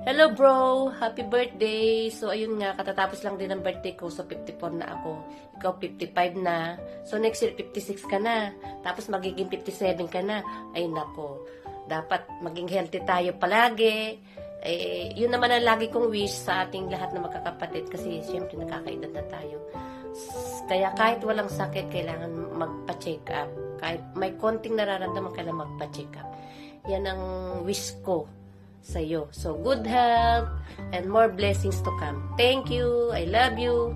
Hello bro! Happy birthday! So ayun nga, katatapos lang din ng birthday ko. So 54 na ako. Ikaw 55 na. So next year 56 ka na. Tapos magiging 57 ka na. Ay nako. Dapat maging healthy tayo palagi. Yun naman ang lagi kong wish sa ating lahat na magkakapatid. Kasi syempre nakakaedad na tayo. Kaya kahit walang sakit, kailangan magpa-check up. Kahit may konting nararamdaman, kailangan magpa-check up. Yan ang wish ko sa'yo. So, good health and more blessings to come. Thank you. I love you.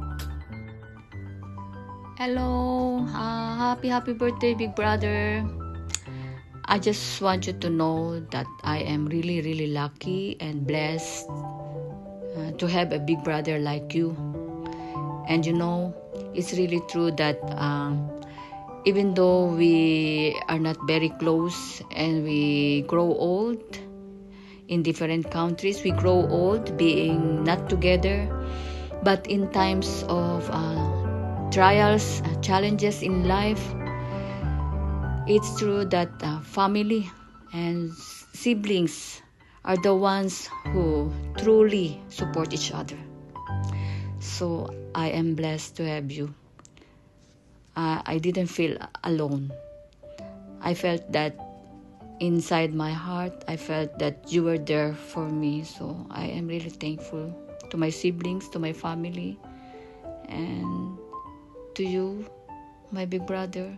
Hello, happy birthday, big brother. I just want you to know that I am really lucky and blessed to have a big brother like you. And you know, it's really true that even though we are not very close and we grow old in different countries, we grow old being not together, but in times of trials, challenges in life, it's true that family and siblings are the ones who truly support each other. So I am blessed to have you. I didn't feel alone. I felt that inside my heart, I felt that you were there for me. So I am really thankful to my siblings, to my family, and to you, my big brother.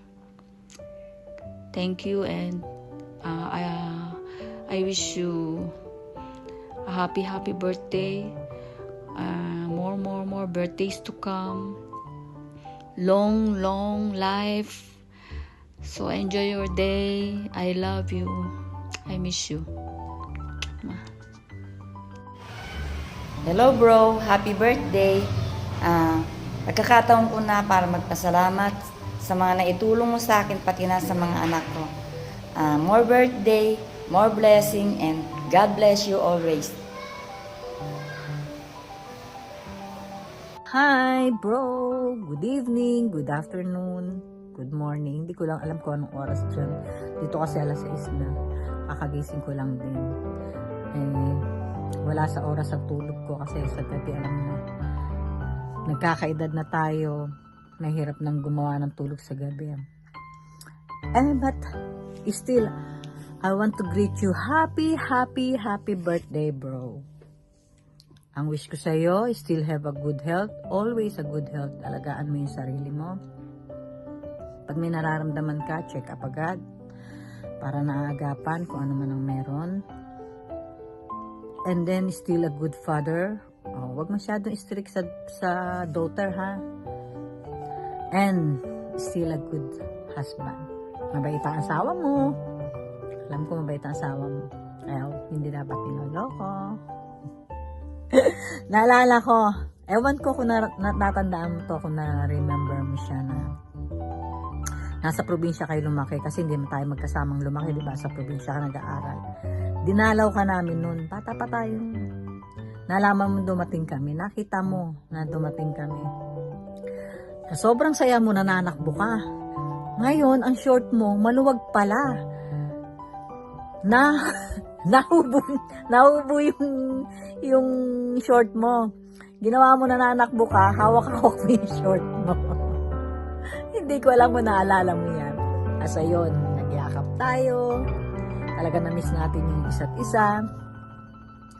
Thank you, and I wish you a happy birthday. More birthdays to come. Long life. So enjoy your day. I love you. I miss you. Hello bro, happy birthday. Nagkakataon ko na para magpasalamat sa mga naitulong mo sa akin pati na sa mga anak ko. More birthday, more blessing, and God bless you always. Hi bro! Good evening, good afternoon, good morning. Hindi ko lang alam kung anong oras dyan. Dito kasi alas 6 na. Kakagising ko lang din. Wala sa oras sa tulog ko kasi sa gabi alam na. Nagkakaedad na tayo. Nahirap nang gumawa ng tulog sa gabi. But still, I want to greet you happy birthday bro. Ang wish ko sa iyo, still have a good health. Always a good health. Alagaan mo yung sarili mo. Pag may nararamdaman ka, check up agad. Para naagapan kung ano man ang meron. And then, still a good father. Huwag masyadong strict sa daughter, ha? And, still a good husband. Mabait ang asawa mo. Alam ko mabait ang asawa mo. Kaya, hindi dapat pinuloko. Naalala ko, ewan ko kung natandaan mo to, kung na-remember mo siya na nasa probinsya kayo lumaki kasi hindi man tayo magkasamang lumaki, diba? Sa probinsya ka nag-aaral. Dinalaw ka namin noon, bata pa tayo. Nalaman mo dumating kami, nakita mo na dumating kami. Sa sobrang saya mo, nananakbo ka. Ngayon, ang short mo, maluwag pala. Nahubo yung short mo. Ginawa mo nananakbo ka, hawak-hawak mo yung short mo. Hindi ko alam kung naalala mo yan. Asa yun, nagyakap tayo. Talaga na-miss natin yung isa't isa.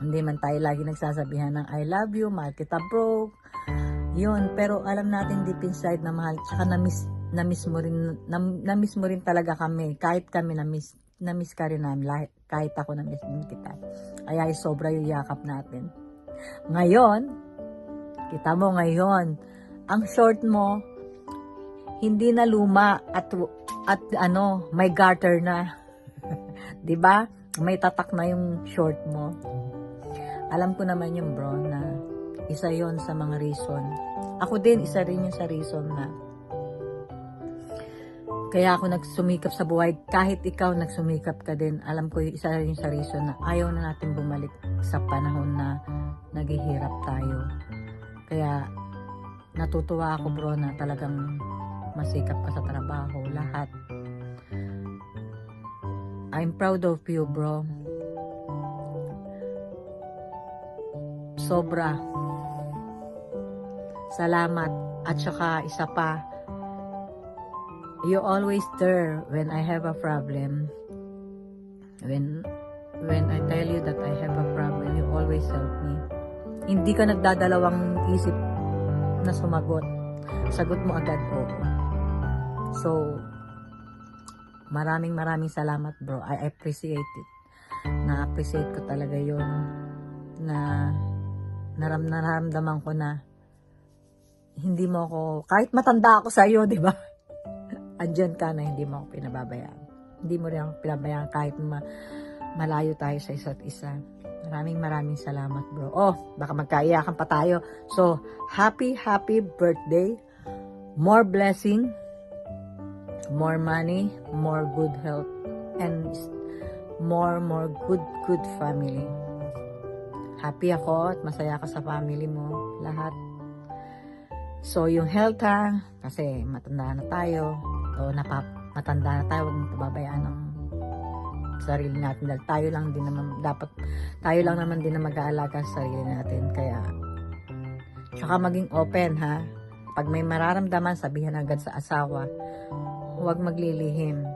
Hindi man tayo lagi nagsasabihan ng I love you, mahal kita bro. Yun, pero alam natin deep inside na mahal. Tsaka na-miss mo rin talaga kami. Kahit kami na-miss ka rin namin. Kahit ako na-miss din kita. Kaya sobra yung yakap natin. Ngayon, kita mo ngayon, ang short mo, hindi na luma at may garter na. 'Di ba? May tatak na yung short mo. Alam ko naman yung bro na isa 'yon sa mga reason. Ako din isa rin yung sa reason na kaya ako nagsumikap sa buhay. Kahit ikaw nagsumikap ka din, alam ko yung isa rin sa reason na ayaw na natin bumalik sa panahon na naghihirap tayo. Kaya natutuwa ako bro na talagang masikap ka sa trabaho, lahat. I'm proud of you bro. sobra. Salamat. At saka isa pa, you always there when I have a problem. When I tell you that I have a problem, you always help me. Hindi ka nagdadalawang isip na sumagot. Sagot mo agad, oo. So, maraming salamat, bro. I appreciate it. Na-appreciate ko talaga yun. Na naramdaman ko na hindi mo ako, kahit matanda ako sa iyo, di ba? Andyan ka na, hindi mo ako pinababayaan. Hindi mo rin ako pinababayaan kahit malayo tayo sa isa't isa. Maraming salamat, bro. Oh, baka magkaiyakan pa tayo. So, happy birthday. More blessing, more money, more good health, and more good family. Happy ako at masaya ka sa family mo, lahat. So, yung health ha, kasi matanda na tayo. O, matanda na tayo, huwag mong pababayaan ng sarili natin. Dahil tayo lang naman din na mag-aalaga sa sarili natin. Kaya, tsaka maging open ha. Pag may mararamdaman, sabihin agad sa asawa. Huwag maglilihim.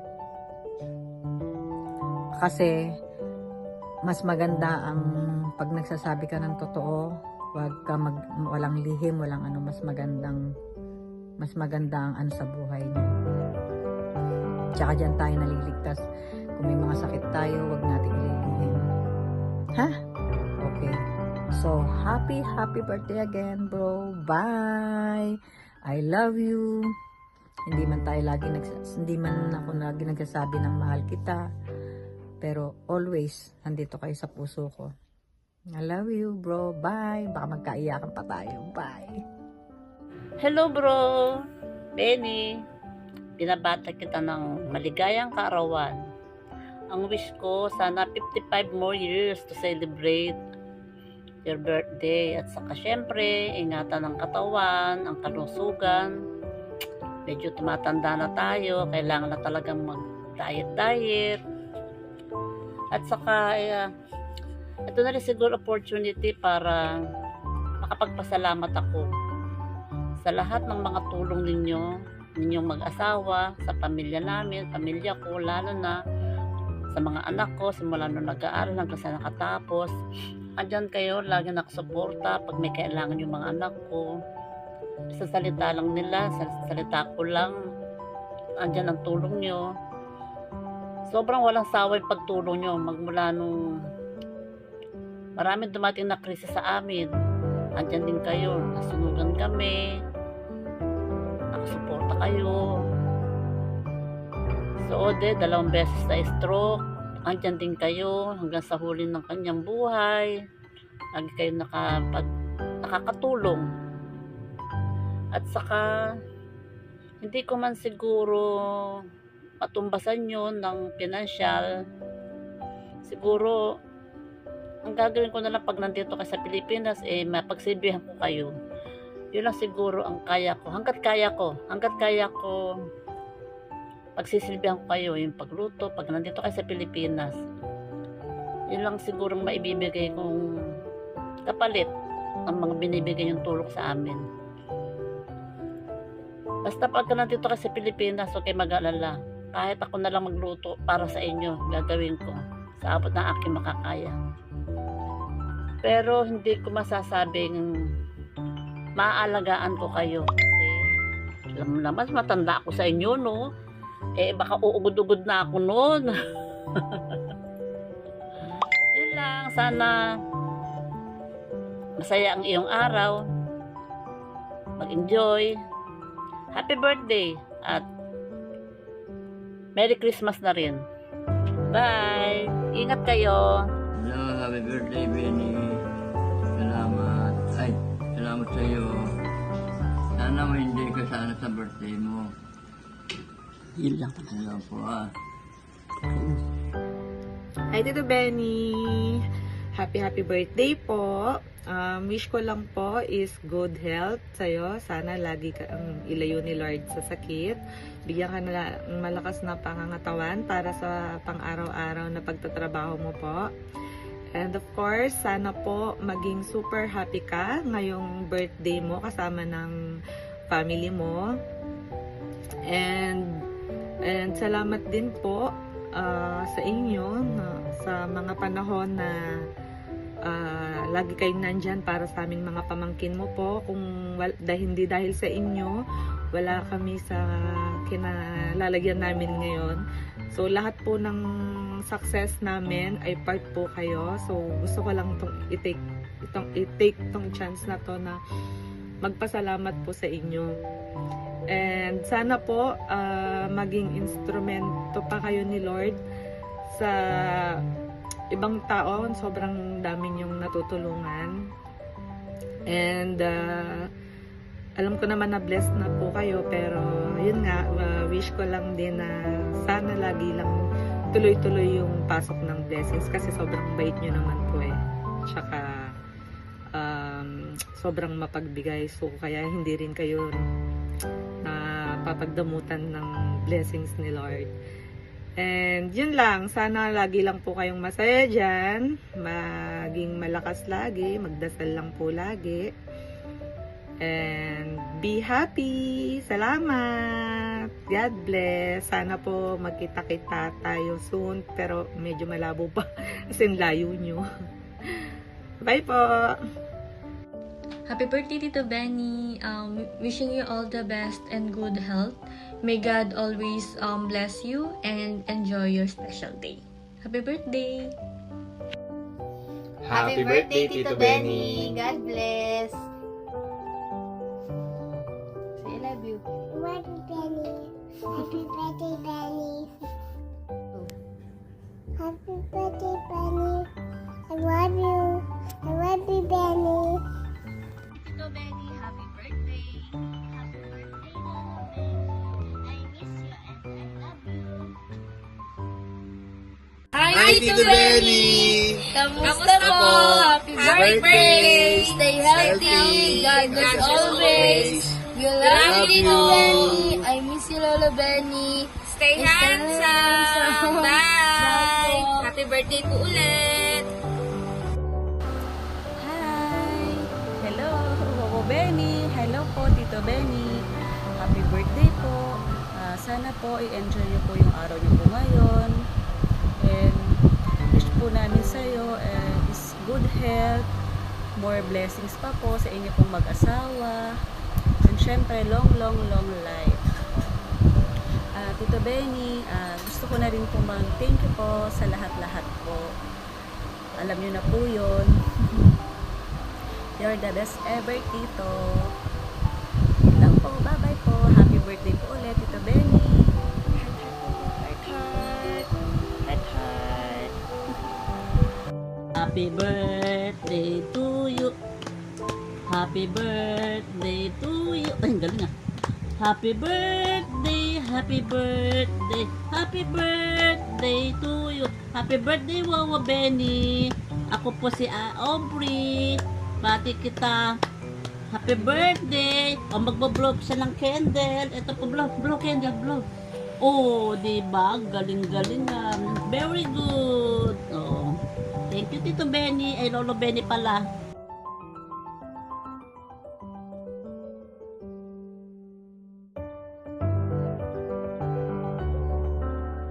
Kasi, mas maganda ang pag nagsasabi ka ng totoo, walang lihim, walang ano, mas maganda ang ano sa buhay niya. Tsaka dyan tayo naliligtas. Kung may mga sakit tayo, wag natin ililihim. Ha? Okay. So, happy birthday again, bro. Bye! I love you. Hindi man ako lagi nagsasabi ng mahal kita. Pero always, nandito kayo sa puso ko. I love you, bro. Bye. Baka magkaiyakan pa tayo. Bye. Hello, bro. Benny. Binabata kita ng maligayang kaarawan. Ang wish ko, sana 55 more years to celebrate your birthday. At saka syempre, ingatan ng katawan, ang kalusugan. Medyo tumatanda na tayo. Kailangan na talagang mag-diet. At saka, ito na rin siguro opportunity para makapagpasalamat ako sa lahat ng mga tulong ninyong mag-asawa, sa pamilya namin, pamilya ko, lalo na sa mga anak ko, simula nung nag-aaral hanggang sa nakatapos. Andyan kayo, lagi nakasuporta pag may kailangan yung mga anak ko. Sa salita lang nila, sa salita ko lang, andyan ang tulong nyo. Sobrang walang sawa yung pagtulong nyo. Magmula nung maraming dumating na krisis sa amin, andyan din kayo. Nasunugan kami. Nakasuporta kayo. So, Ode, 2 beses na stroke. Andyan din kayo hanggang sa huli ng kanyang buhay. Lagi kayo nakakatulong. At saka, hindi ko man siguro matumbasan yun ng pinansyal. Siguro, ang gagawin ko na lang pag nandito kayo sa Pilipinas, mapagsilbihan ko kayo. Yun lang siguro ang kaya ko. Hanggat kaya ko, pagsisilbihan ko kayo, yung pagluto, pag nandito kayo sa Pilipinas. Yun lang siguro maibibigay kong kapalit ang mga binibigay yung tulong sa amin. Basta pag nandito kayo sa Pilipinas, okay, mag-alala. Kahit ako na lang magluto para sa inyo, gagawin ko sa abot ng aking makakaya. Pero hindi ko masasabing maaalagaan ko kayo kasi alam mo naman, matanda ako sa inyo, no? Baka uugod-ugod na ako noon. Yun lang, sana masaya ang iyong araw. Mag-enjoy. Happy birthday at Merry Christmas na rin. Bye! Ingat kayo! Hello, happy birthday, Benny. Salamat. Salamat sa iyo. Sana ma-enjoy ka sana sa birthday mo. Yun lang. Hello po Hi, Tito Benny! Happy birthday po! Wish ko lang po is good health sa'yo. Sana lagi ka ilayo ni Lord sa sakit. Bigyan ka na malakas na pangangatawan para sa pang-araw-araw na pagtatrabaho mo po. And of course, sana po maging super happy ka ngayong birthday mo kasama ng family mo. And salamat din po sa inyo sa mga panahon na lagi kayong nandyan para sa aming mga pamangkin mo po. Kung hindi dahil sa inyo, wala kami sa kinalalagyan namin ngayon. So lahat po ng success namin ay part po kayo. So gusto ko lang i-take tong chance na to na magpasalamat po sa inyo. And sana po maging instrumento pa kayo ni Lord sa ibang tao. Sobrang dami niyong natutulungan. And alam ko naman na blessed na po kayo, pero yun nga, wish ko lang din na sana lagi lang tuloy-tuloy yung pasok ng blessings kasi sobrang bait nyo naman po eh. Tsaka sobrang mapagbigay, so kaya hindi rin kayo papagdamutan ng blessings ni Lord. And yun lang, sana lagi lang po kayong masaya dyan, maging malakas lagi, magdasal lang po lagi. And be happy! Salamat! God bless! Sana po magkita-kita tayo soon, pero medyo malabo pa kasi layo nyo. Bye po! Happy birthday, Tito Benny. Wishing you all the best and good health. May God always bless you and enjoy your special day. Happy birthday! Happy birthday, Tito Benny! God bless! Say, I love you. Happy Benny. Happy birthday, Benny. Happy birthday, Benny. I love you. I love you, Benny. Tito Benny, happy birthday! Happy birthday, Mama Benny. I miss you and I love you. Hi, Tito Benny! Kamusta po? Happy birthday! Stay healthy! God bless always! We love you, Tito Benny! I miss you, Lolo Benny! Stay handsome! Bye! Happy birthday po ulit! Hi! Hello, Lolo Benny! Hello po, Tito Benny! Happy birthday po! Sana po i-enjoy niyo po yung araw niyo po ngayon. And wish po namin sa iyo is good health, more blessings pa po sa inyo pong mag-asawa, and syempre long life. Tito Benny, gusto ko na rin po mag-thank you po sa lahat-lahat po. Alam niyo na po yun. You're the best ever, Tito. Yun lang po, bye-bye po. Happy birthday po ulit, Tito Benny. Happy birthday to you. Happy birthday to you. Ay, ang galing ah. Happy birthday, happy birthday, happy birthday to you. Happy birthday, Wawa Benny. Ako po si Aubrey. Pati kita. Happy birthday. O, magbo-blow siya ng candle. Ito po, blow candle, blow. Oh, diba? Galing-galing nga. Very good. Oh. Thank you, Tito Benny. Ay, Lolo Benny pala.